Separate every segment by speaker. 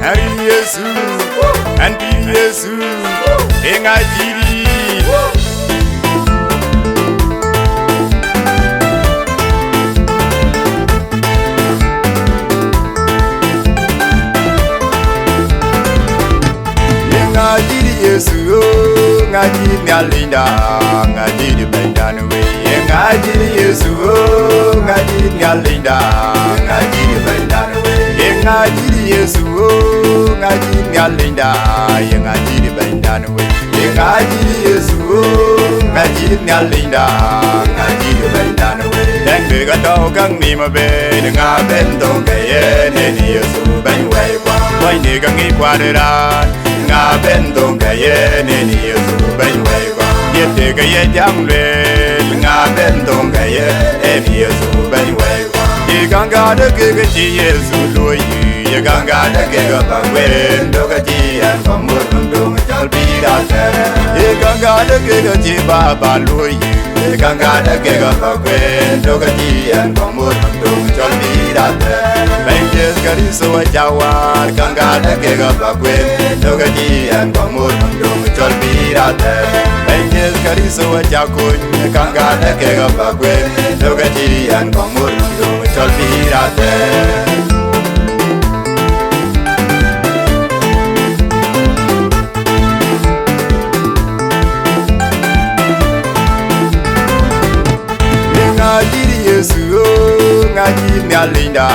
Speaker 1: Ari Yesu, Anti Yesu, Engajiri. Engajiri Yesu, Engajiri Nyalinda, Engajiri Bendanwe. Engajiri Yesu, Engajiri Nyalinda, Engajiri Bendanwe. Engajiri Yesu, Engajiri Nyalinda, Engajiri Bendanwe. Engajiri Yesu, Engajiri Nyalinda, Engajiri Bendanwe. Dengbe gato kang ni mabe, nga bento kaye ni Yesu benwe kwa. Wai ni kang ikwadera, nga bento kaye ni Yesu benwe kwa. Yete kaye jamle, nga bento kaye ni Yesu benwe kwa. Iganga de kege chi Yesu loyi, iganga de kege bagwe, ndoga chi an famur mundung chal bidate. Iganga de kege chi baba loyi, iganga de kege bagwe, ndoga chi an famur mundung chal bidate. Benjes kariso jawar, ganga de kege bagwe, ndoga chi an famur mundung chal bidate. Benjes kariso jakun, ganga de kege bagwe, ndoga chi an famur mundung chal bidate. Engajiri Yesu, Engajiri Nyalinda,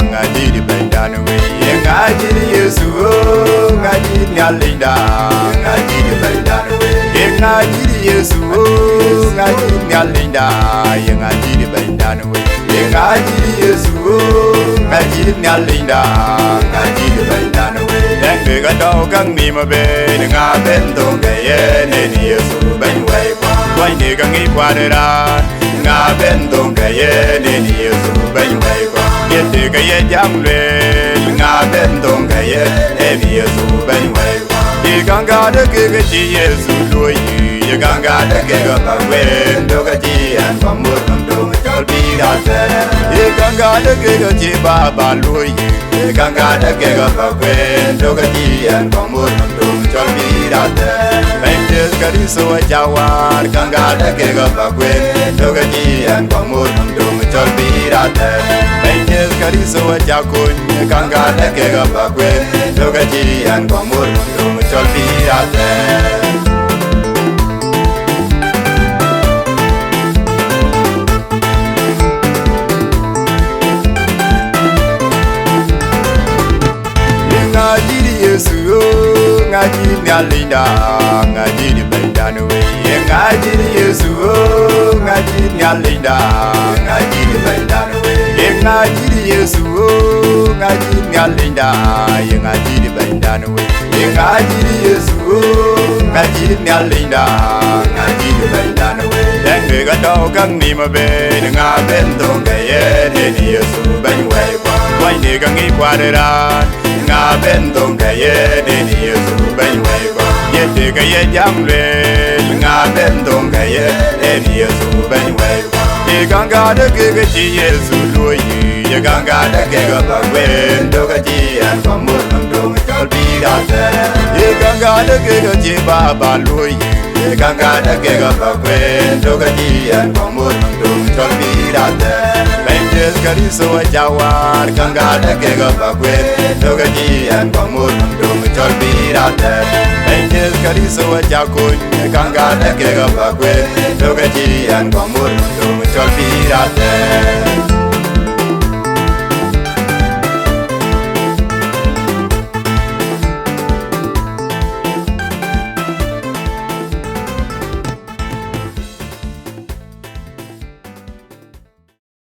Speaker 1: Engajiri Bendanwe. Engajiri Yesu, Engajiri Nyalinda, Engajiri Bendanwe. Engajiri Yesu, Engajiri Nyalinda, Engajiri Bendanwe. Engajiri Yesu, Engajiri Nyalinda, Engajiri Bendanwe. Dengbe gato kang ni mabe, nga bento kaye ni Yesu benwe kwa. Wai ni kang ikwadera, nga bento kaye ni Yesu benwe kwa. Yete kaye jamle, nga bento kaye ni Yesu benwe kwa. Iganga de kege chi Yesu loyi, iganga de kege bagwe, ndoga chi an famur mundung chal bidate. Iganga de kege chi baba loyi, iganga de kege bagwe, ndoga chi an famur mundung chal bidate. Benjes kariso jawar, ganga de kege bagwe, ndoga chi an famur mundung chal bidate. Benjes kariso jakun, ganga de kege bagwe, ndoga chi an famur mundung chal bidate. Engajiri Yesu, Engajiri Nyalinda, Engajiri Bendanwe. Engajiri Yesu, Engajiri Nyalinda, Engajiri Bendanwe. Engajiri Yesu, Engajiri Nyalinda, Engajiri Bendanwe. Engajiri Yesu, Engajiri Nyalinda, Engajiri Bendanwe. Dengbe gato kang ni mabe, nga bento kaye ni Yesu benwe kwa. Wai ni kang ikwadera, nga bento kaye ni Yesu benwe kwa. Yete kaye jamle, nga bento kaye ni Yesu benwe kwa. Iganga de kege chi Yesu loyi, iganga de kege bagwe, ndoga chi an famur mundung chal bidate. Iganga de kege chi baba loyi, iganga de kege bagwe, ndoga chi an famur mundung chal bidate. Benjes kariso jawar, ganga de kege bagwe, ndoga chi an famur mundung chal bidate. Benjes kariso jakun, ganga de kege bagwe, ndoga chi an famur mundung chal bidate.